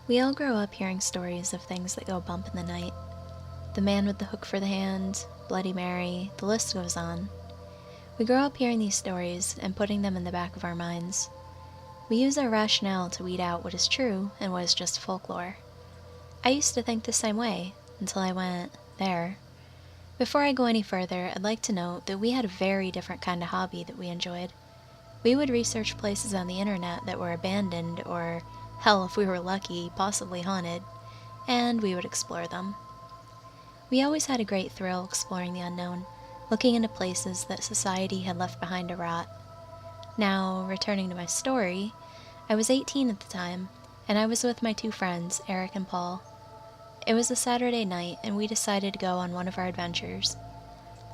We all grow up hearing stories of things that go bump in the night. The man with the hook for the hand, Bloody Mary, the list goes on. We grow up hearing these stories and putting them in the back of our minds. We use our rationale to weed out what is true and what is just folklore. I used to think the same way, until I went there. Before I go any further, I'd like to note that we had a very different kind of hobby that we enjoyed. We would research places on the internet that were abandoned or, hell if we were lucky, possibly haunted, and we would explore them. We always had a great thrill exploring the unknown, looking into places that society had left behind to rot. Now, returning to my story, I was 18 at the time, and I was with my two friends, Eric and Paul. It was a Saturday night, and we decided to go on one of our adventures.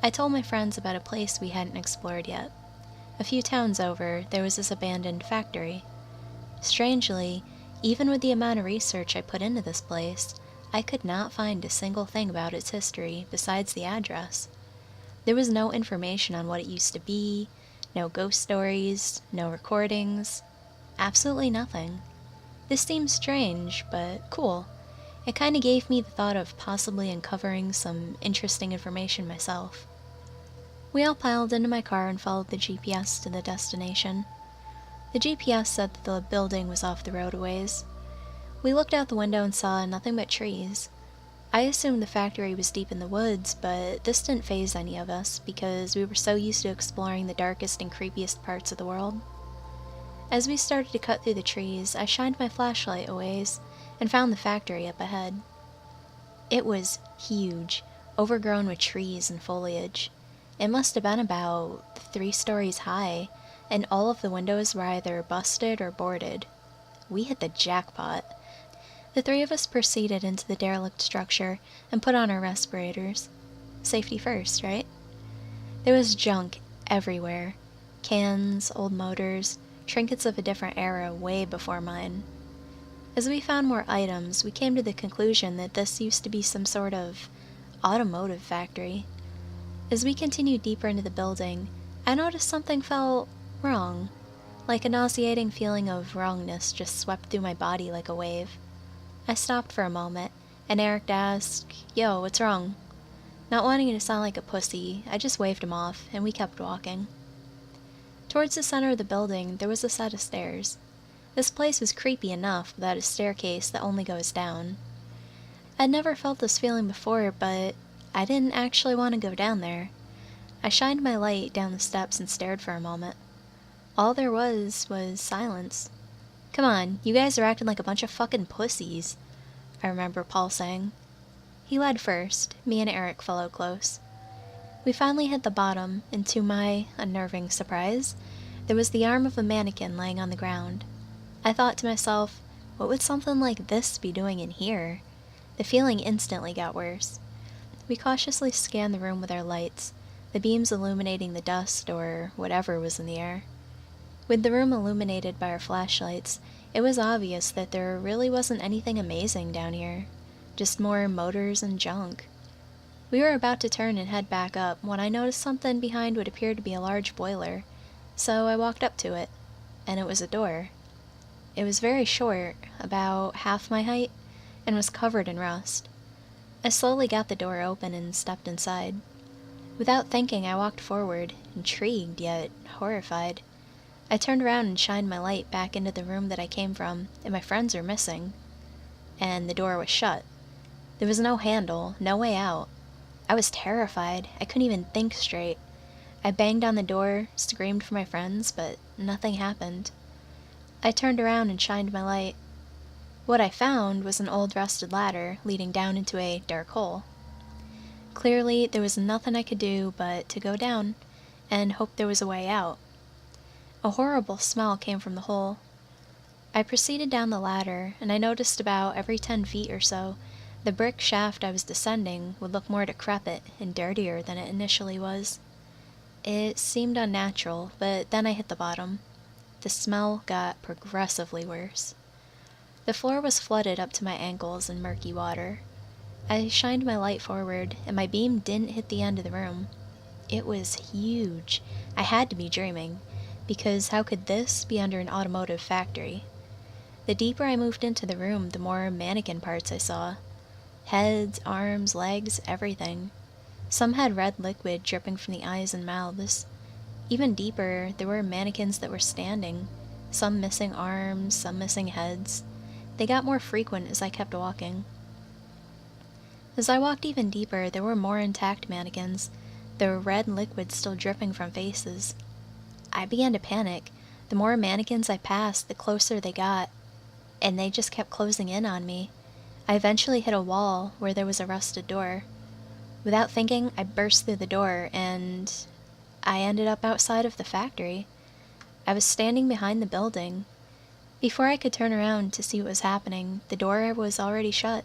I told my friends about a place we hadn't explored yet. A few towns over, there was this abandoned factory. Strangely, even with the amount of research I put into this place, I could not find a single thing about its history besides the address. There was no information on what it used to be, no ghost stories, no recordings, absolutely nothing. This seemed strange, but cool. It kinda gave me the thought of possibly uncovering some interesting information myself. We all piled into my car and followed the GPS to the destination. The GPS said that the building was off the road a ways. We looked out the window and saw nothing but trees. I assumed the factory was deep in the woods, but this didn't faze any of us because we were so used to exploring the darkest and creepiest parts of the world. As we started to cut through the trees, I shined my flashlight a ways and found the factory up ahead. It was huge, overgrown with trees and foliage. It must have been about 3 stories high, and all of the windows were either busted or boarded. We hit the jackpot. The 3 of us proceeded into the derelict structure and put on our respirators. Safety first, right? There was junk everywhere. Cans, old motors, trinkets of a different era way before mine. As we found more items, we came to the conclusion that this used to be some sort of automotive factory. As we continued deeper into the building, I noticed something felt wrong. Like a nauseating feeling of wrongness just swept through my body like a wave. I stopped for a moment, and Eric asked, "Yo, what's wrong?" Not wanting to sound like a pussy, I just waved him off, and we kept walking. Towards the center of the building, there was a set of stairs. This place was creepy enough without a staircase that only goes down. I'd never felt this feeling before, but I didn't actually want to go down there. I shined my light down the steps and stared for a moment. All there was silence. "Come on, you guys are acting like a bunch of fucking pussies," I remember Paul saying. He led first, me and Eric followed close. We finally hit the bottom, and to my unnerving surprise, there was the arm of a mannequin laying on the ground. I thought to myself, what would something like this be doing in here? The feeling instantly got worse. We cautiously scanned the room with our lights, the beams illuminating the dust or whatever was in the air. With the room illuminated by our flashlights, it was obvious that there really wasn't anything amazing down here, just more motors and junk. We were about to turn and head back up when I noticed something behind what appeared to be a large boiler, so I walked up to it, and it was a door. It was very short, about half my height, and was covered in rust. I slowly got the door open and stepped inside. Without thinking, I walked forward, intrigued yet horrified. I turned around and shined my light back into the room that I came from, and my friends were missing. And the door was shut. There was no handle, no way out. I was terrified. I couldn't even think straight. I banged on the door, screamed for my friends, but nothing happened. I turned around and shined my light. What I found was an old rusted ladder leading down into a dark hole. Clearly, there was nothing I could do but to go down and hope there was a way out. A horrible smell came from the hole. I proceeded down the ladder, and I noticed about every 10 feet or so, the brick shaft I was descending would look more decrepit and dirtier than it initially was. It seemed unnatural, but then I hit the bottom. The smell got progressively worse. The floor was flooded up to my ankles in murky water. I shined my light forward, and my beam didn't hit the end of the room. It was huge. I had to be dreaming, because how could this be under an automotive factory? The deeper I moved into the room, the more mannequin parts I saw. Heads, arms, legs, everything. Some had red liquid dripping from the eyes and mouths. Even deeper, there were mannequins that were standing, some missing arms, some missing heads. They got more frequent as I kept walking. As I walked even deeper, there were more intact mannequins, the red liquid still dripping from faces. I began to panic. The more mannequins I passed, the closer they got, and they just kept closing in on me. I eventually hit a wall where there was a rusted door. Without thinking, I burst through the door, and I ended up outside of the factory. I was standing behind the building. Before I could turn around to see what was happening, the door was already shut.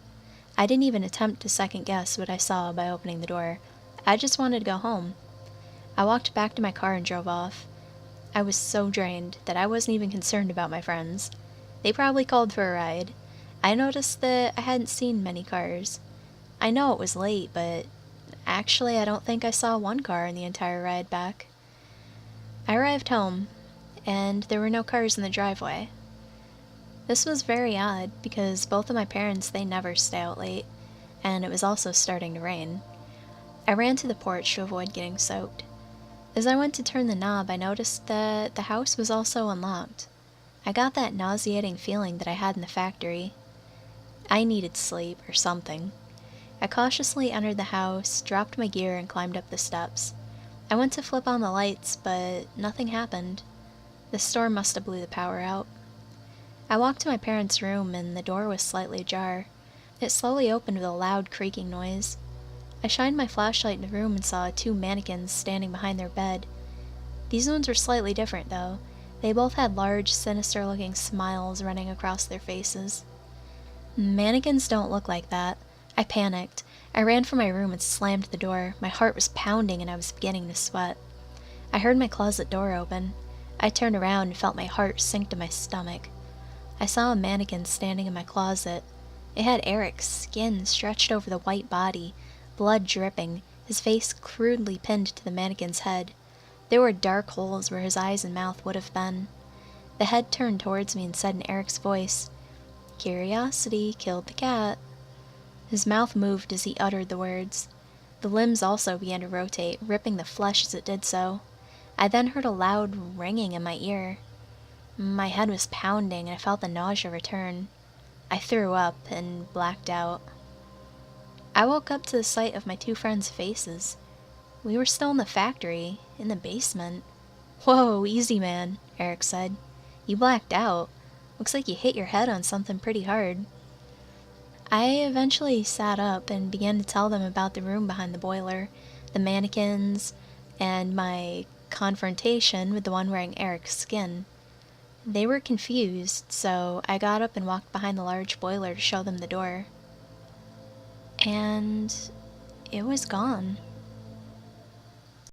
I didn't even attempt to second guess what I saw by opening the door. I just wanted to go home. I walked back to my car and drove off. I was so drained that I wasn't even concerned about my friends. They probably called for a ride. I noticed that I hadn't seen many cars. I know it was late, but actually I don't think I saw one car in the entire ride back. I arrived home, and there were no cars in the driveway. This was very odd, because both of my parents, they never stay out late, and it was also starting to rain. I ran to the porch to avoid getting soaked. As I went to turn the knob, I noticed that the house was also unlocked. I got that nauseating feeling that I had in the factory. I needed sleep, or something. I cautiously entered the house, dropped my gear, and climbed up the steps. I went to flip on the lights, but nothing happened. The storm must have blew the power out. I walked to my parents' room, and the door was slightly ajar. It slowly opened with a loud creaking noise. I shined my flashlight in the room and saw 2 mannequins standing behind their bed. These ones were slightly different, though. They both had large, sinister-looking smiles running across their faces. Mannequins don't look like that. I panicked. I ran from my room and slammed the door. My heart was pounding and I was beginning to sweat. I heard my closet door open. I turned around and felt my heart sink to my stomach. I saw a mannequin standing in my closet. It had Eric's skin stretched over the white body, blood dripping, his face crudely pinned to the mannequin's head. There were dark holes where his eyes and mouth would have been. The head turned towards me and said in Eric's voice, "Curiosity killed the cat." His mouth moved as he uttered the words. The limbs also began to rotate, ripping the flesh as it did so. I then heard a loud ringing in my ear. My head was pounding, and I felt the nausea return. I threw up and blacked out. I woke up to the sight of my 2 friends' faces. We were still in the factory, in the basement. "Whoa, easy man," Eric said. "You blacked out. Looks like you hit your head on something pretty hard." I eventually sat up and began to tell them about the room behind the boiler, the mannequins, and my confrontation with the one wearing Eric's skin. They were confused, so I got up and walked behind the large boiler to show them the door. And it was gone.